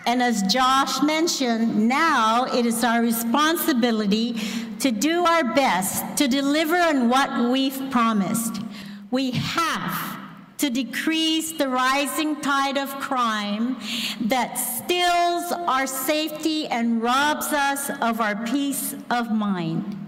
And as Josh mentioned, now it is our responsibility to do our best to deliver on what we've promised. We have to decrease the rising tide of crime that steals our safety and robs us of our peace of mind.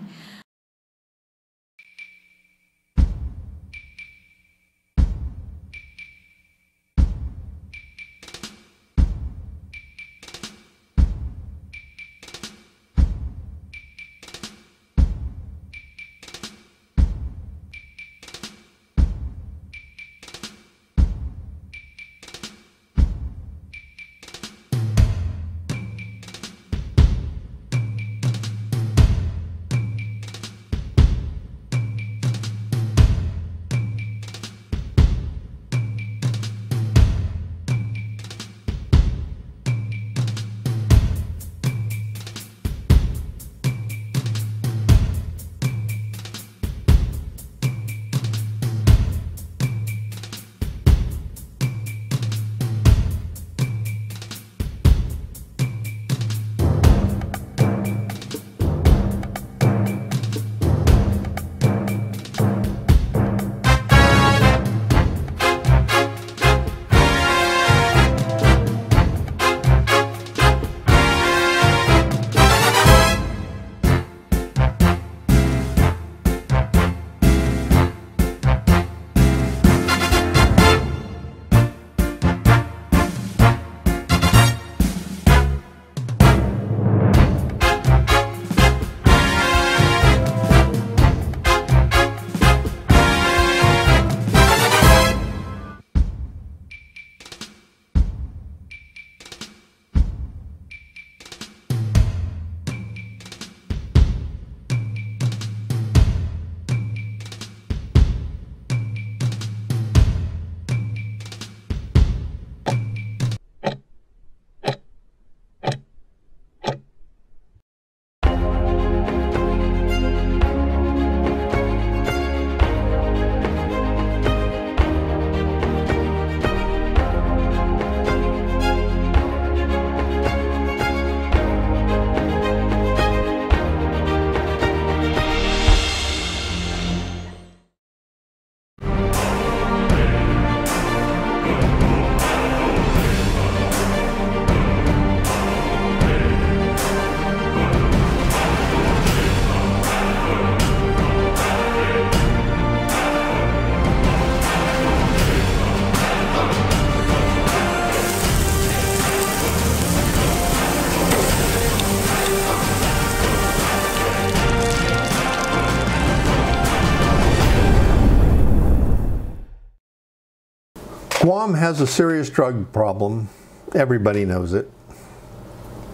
Guam has a serious drug problem. Everybody knows it.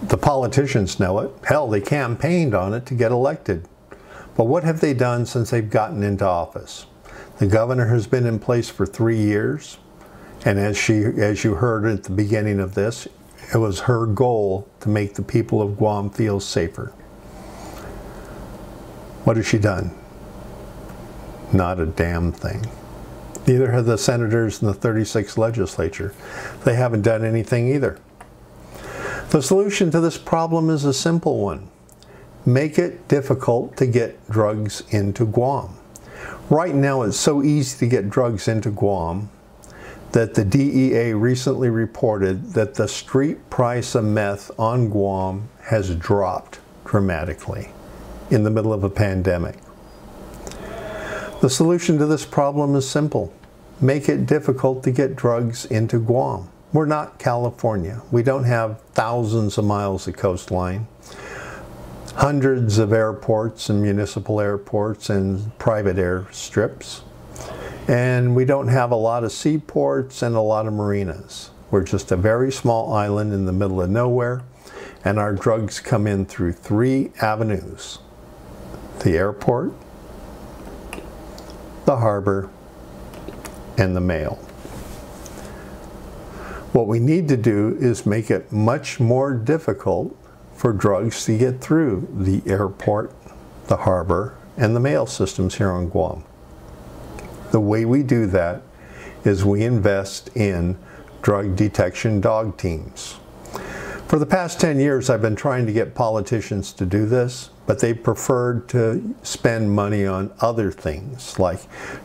The politicians know it. Hell, they campaigned on it to get elected. But what have they done since they've gotten into office? The governor has been in place for 3 years, and as you heard at the beginning of this, it was her goal to make the people of Guam feel safer. What has she done? Not a damn thing. Neither have the senators in the 36th legislature. They haven't done anything either. The solution to this problem is a simple one. Make it difficult to get drugs into Guam. Right now it's so easy to get drugs into Guam that the DEA recently reported that the street price of meth on Guam has dropped dramatically in the middle of a pandemic. The solution to this problem is simple. Make it difficult to get drugs into Guam. We're not California. We don't have thousands of miles of coastline, hundreds of airports and municipal airports and private airstrips. And we don't have a lot of seaports and a lot of marinas. We're just a very small island in the middle of nowhere, and our drugs come in through 3 avenues: the airport, the harbor, and the mail. What we need to do is make it much more difficult for drugs to get through the airport, the harbor, and the mail systems here on Guam. The way we do that is we invest in drug detection dog teams. For the past 10 years, I've been trying to get politicians to do this, but they preferred to spend money on other things. Like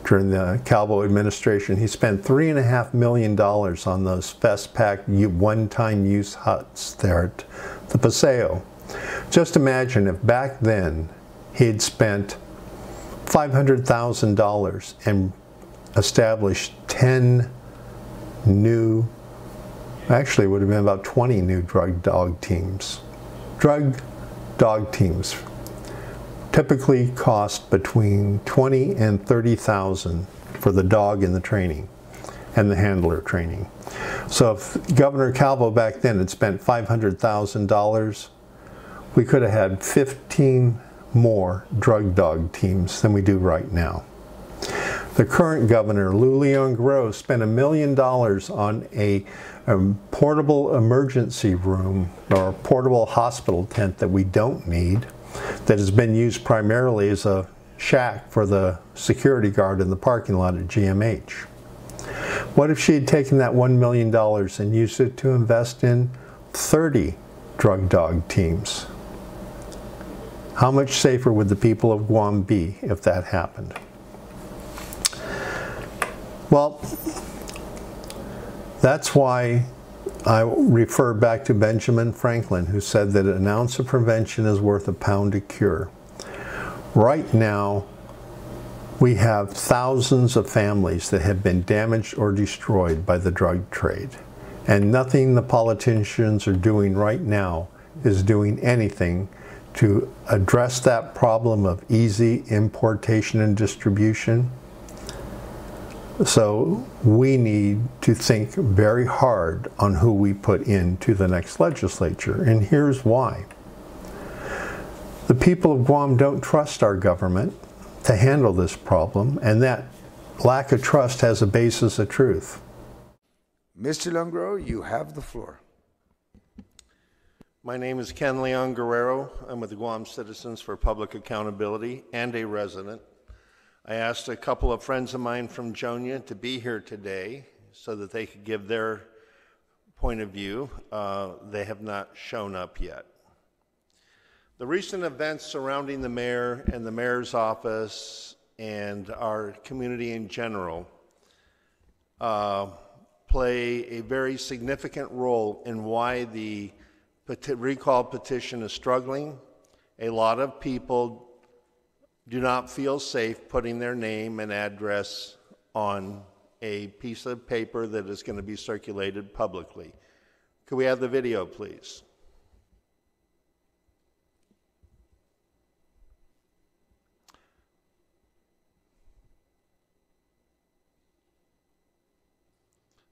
during the Calvo administration, he spent $3.5 million on those Festpac one-time use huts there at the Paseo. Just imagine if back then he'd spent $500,000 and established 10 new, actually it would have been about 20 new drug dog teams. Drug dog teams typically cost between $20,000 and $30,000 for the dog and the training and the handler training. So if Governor Calvo back then had spent $500,000, we could have had 15 more drug dog teams than we do right now. The current governor, Leon Guerrero, spent $1 million on a portable emergency room or a portable hospital tent that we don't need, that has been used primarily as a shack for the security guard in the parking lot at GMH. What if she had taken that $1 million and used it to invest in 30 drug dog teams? How much safer would the people of Guam be if that happened? Well, that's why I refer back to Benjamin Franklin, who said that an ounce of prevention is worth a pound of cure. Right now, we have thousands of families that have been damaged or destroyed by the drug trade. And nothing the politicians are doing right now is doing anything to address that problem of easy importation and distribution. So we need to think very hard on who we put into the next legislature, and here's why. The people of Guam don't trust our government to handle this problem, and that lack of trust has a basis of truth. Mr. Leon Guerrero, you have the floor. My name is Ken Leon Guerrero. I'm with the Guam Citizens for Public Accountability and a resident. I asked a couple of friends of mine from Jonia to be here today so that they could give their point of view. They have not shown up yet. The recent events surrounding the mayor and the mayor's office and our community in general play a very significant role in why the recall petition is struggling. A lot of people do not feel safe putting their name and address on a piece of paper that is going to be circulated publicly. Could we have the video, please?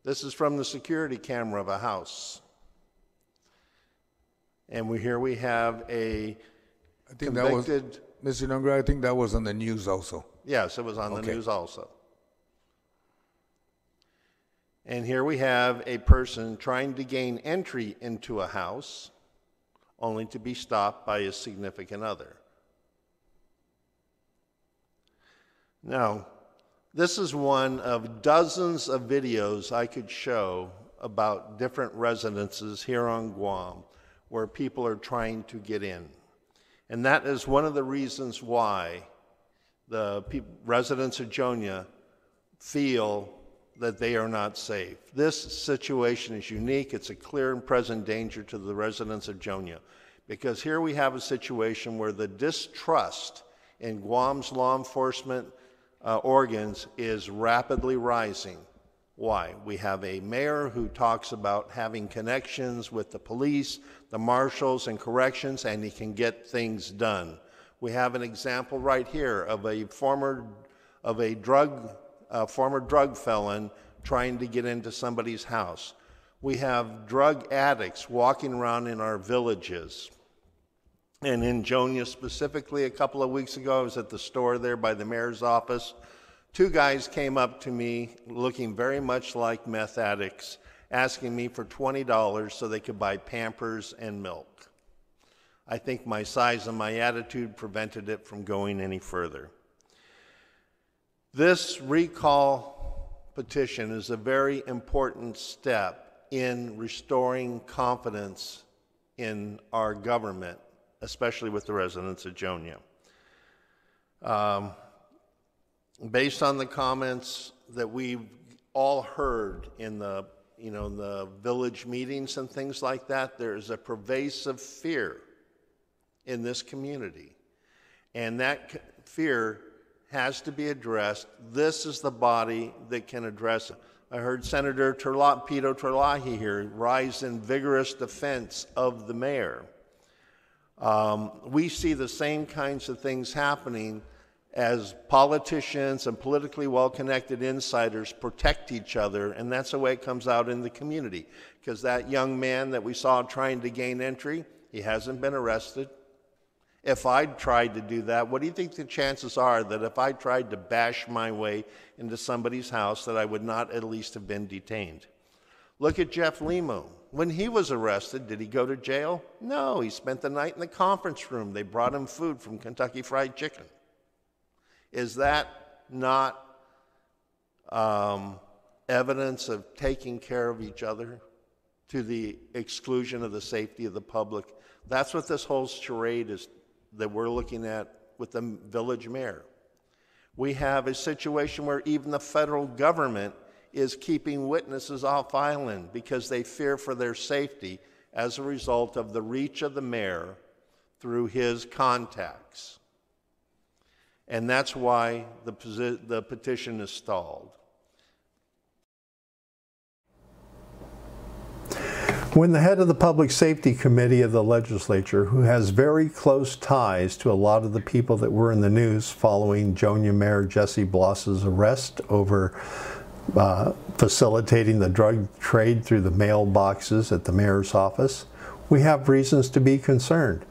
This is from the security camera of a house. And here we have a convicted... Mr. Leon Guerrero, I think that was on the news also. Yes, it was on the news also. And here we have a person trying to gain entry into a house only to be stopped by his significant other. Now, this is one of dozens of videos I could show about different residences here on Guam where people are trying to get in. And that is one of the reasons why the residents of Jonia feel that they are not safe. This situation is unique. It's a clear and present danger to the residents of Jonia, because here we have a situation where the distrust in Guam's law enforcement organs is rapidly rising. Why? We have a mayor who talks about having connections with the police, the marshals, and corrections, and he can get things done. We have an example right here of a former drug felon trying to get into somebody's house. We have drug addicts walking around in our villages. And in Jonia specifically, a couple of weeks ago, I was at the store there by the mayor's office. Two guys came up to me looking very much like meth addicts, asking me for $20 so they could buy Pampers and milk. I think my size and my attitude prevented it from going any further. This recall petition is a very important step in restoring confidence in our government, especially with the residents of Jonia. Based on the comments that we've all heard in the the village meetings and things like that, there is a pervasive fear in this community. And that fear has to be addressed. This is the body that can address it. I heard Senator Pito Terlahi here rise in vigorous defense of the mayor. We see the same kinds of things happening as politicians and politically well-connected insiders protect each other, and that's the way it comes out in the community. Because that young man that we saw trying to gain entry, he hasn't been arrested. If I'd tried to do that, what do you think the chances are that if I tried to bash my way into somebody's house that I would not at least have been detained? Look at Jeff Limo. When he was arrested, did he go to jail? No, he spent the night in the conference room. They brought him food from Kentucky Fried Chicken. Is that not evidence of taking care of each other to the exclusion of the safety of the public? That's what this whole charade is that we're looking at with the village mayor. We have a situation where even the federal government is keeping witnesses off island because they fear for their safety as a result of the reach of the mayor through his contacts. And that's why the petition is stalled. When the head of the Public Safety Committee of the legislature, who has very close ties to a lot of the people that were in the news following Jonia Mayor Jesse Bloss's arrest over facilitating the drug trade through the mailboxes at the mayor's office, we have reasons to be concerned.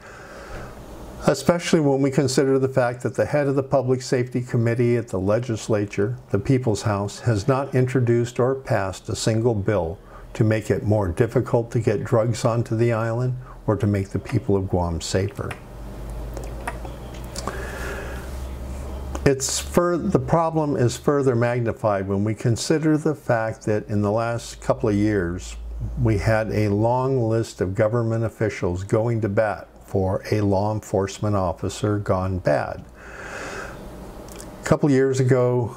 Especially when we consider the fact that the head of the Public Safety Committee at the legislature, the People's House, has not introduced or passed a single bill to make it more difficult to get drugs onto the island or to make the people of Guam safer. The problem is further magnified when we consider the fact that in the last couple of years, we had a long list of government officials going to bat for a law enforcement officer gone bad. A couple years ago,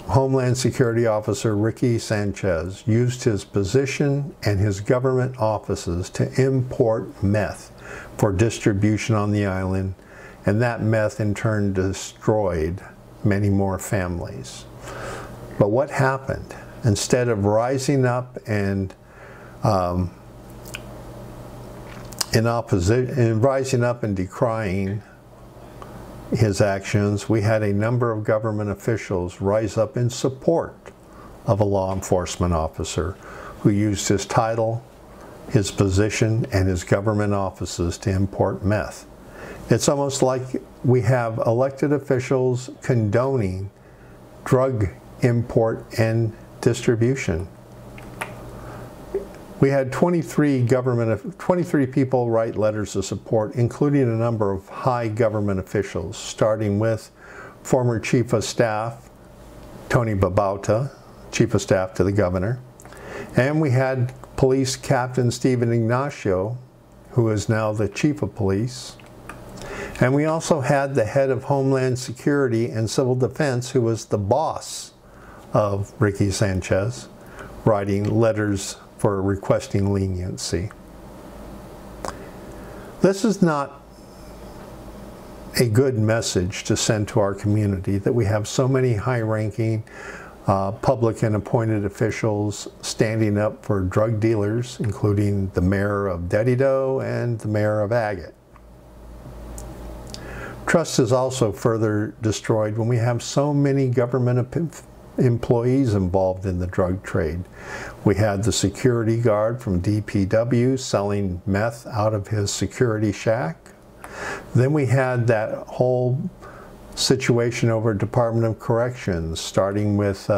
Homeland Security Officer Ricky Sanchez used his position and his government offices to import meth for distribution on the island, and that meth in turn destroyed many more families. But what happened? Instead of rising up and rising up and decrying his actions, we had a number of government officials rise up in support of a law enforcement officer who used his title, his position, and his government offices to import meth. It's almost like we have elected officials condoning drug import and distribution. We had 23 people write letters of support, including a number of high government officials, starting with former Chief of Staff Tony Babauta, Chief of Staff to the Governor. And we had Police Captain Stephen Ignacio, who is now the Chief of Police. And we also had the head of Homeland Security and Civil Defense, who was the boss of Ricky Sanchez, writing letters for requesting leniency. This is not a good message to send to our community, that we have so many high-ranking public and appointed officials standing up for drug dealers, including the mayor of Dedido and the mayor of Agate. Trust is also further destroyed when we have so many government employees involved in the drug trade. We had the security guard from DPW selling meth out of his security shack. Then we had that whole situation over Department of Corrections, starting with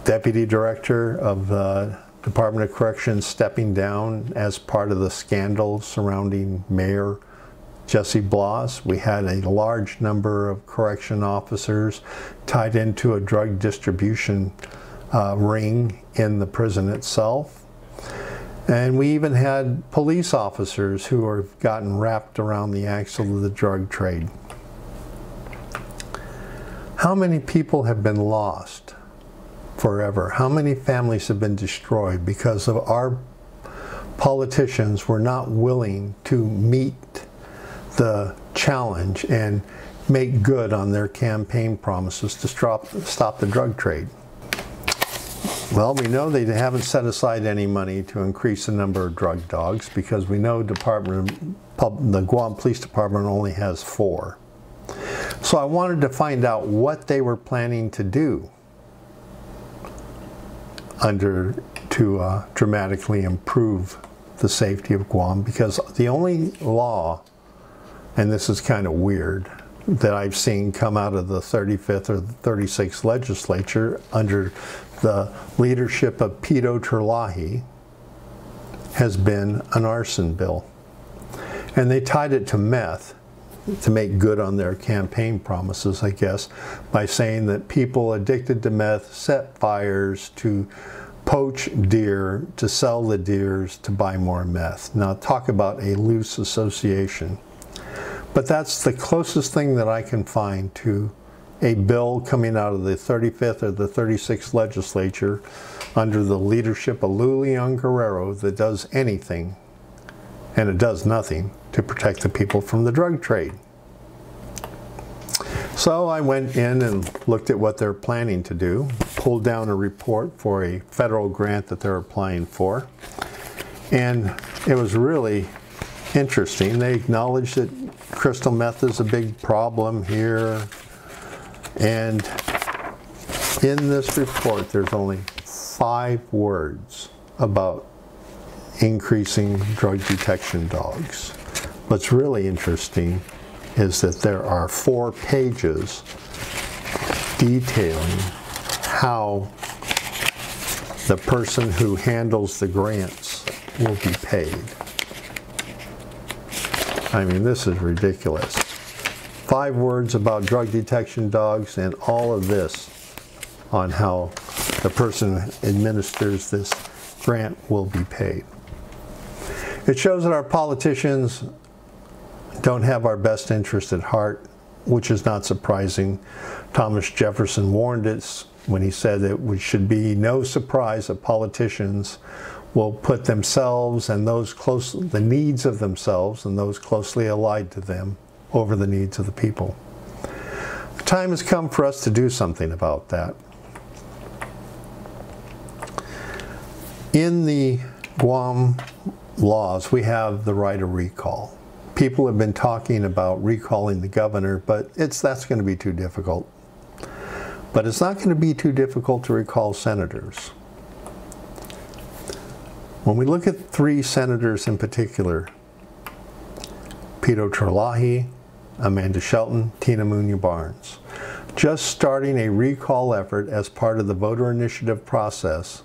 Deputy Director of the Department of Corrections stepping down as part of the scandal surrounding Mayor Jesse Bloss. We had a large number of correction officers tied into a drug distribution ring in the prison itself. And we even had police officers who have gotten wrapped around the axle of the drug trade. How many people have been lost forever? How many families have been destroyed because of our politicians were not willing to meet the challenge and make good on their campaign promises to stop the drug trade? Well, we know they haven't set aside any money to increase the number of drug dogs because we know the Guam Police Department only has 4. So I wanted to find out what they were planning to do to dramatically improve the safety of Guam, because the only law, and this is kind of weird, that I've seen come out of the 35th or the 36th legislature under the leadership of Pito Terlahi has been an arson bill. And they tied it to meth to make good on their campaign promises, I guess, by saying that people addicted to meth set fires to poach deer, to sell the deers, to buy more meth. Now talk about a loose association. But that's the closest thing that I can find to a bill coming out of the 35th or the 36th legislature under the leadership of Leon Guerrero that does anything, and it does nothing, to protect the people from the drug trade. So I went in and looked at what they're planning to do, pulled down a report for a federal grant that they're applying for, and it was really interesting. They acknowledged that crystal meth is a big problem here, and in this report there's only 5 words about increasing drug detection dogs. What's really interesting is that there are 4 pages detailing how the person who handles the grants will be paid. I mean, this is ridiculous. 5 words about drug detection dogs and all of this on how the person who administers this grant will be paid. It shows that our politicians don't have our best interest at heart, which is not surprising. Thomas Jefferson warned us when he said that it should be no surprise that politicians will put themselves and the needs of themselves and those closely allied to them over the needs of the people. The time has come for us to do something about that. In the Guam laws, we have the right of recall. People have been talking about recalling the governor, but that's going to be too difficult. But it's not going to be too difficult to recall senators. When we look at 3 senators in particular, Pito Terlahi, Amanda Shelton, Tina Munya Barnes, just starting a recall effort as part of the voter initiative process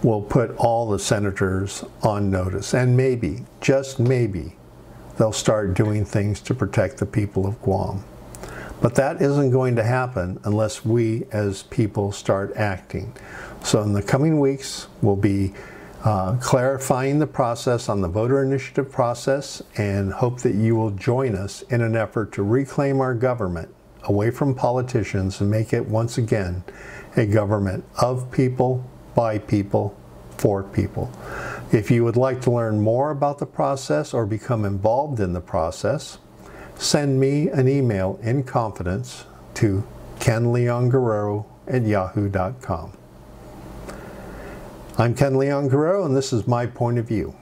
will put all the senators on notice. And maybe, just maybe, they'll start doing things to protect the people of Guam. But that isn't going to happen unless we as people start acting. So in the coming weeks, we'll be clarifying the process on the voter initiative process, and hope that you will join us in an effort to reclaim our government away from politicians and make it once again a government of people, by people, for people. If you would like to learn more about the process or become involved in the process, send me an email in confidence to kenleonguerrero@yahoo.com. I'm Ken Leon Guerrero, and this is my point of view.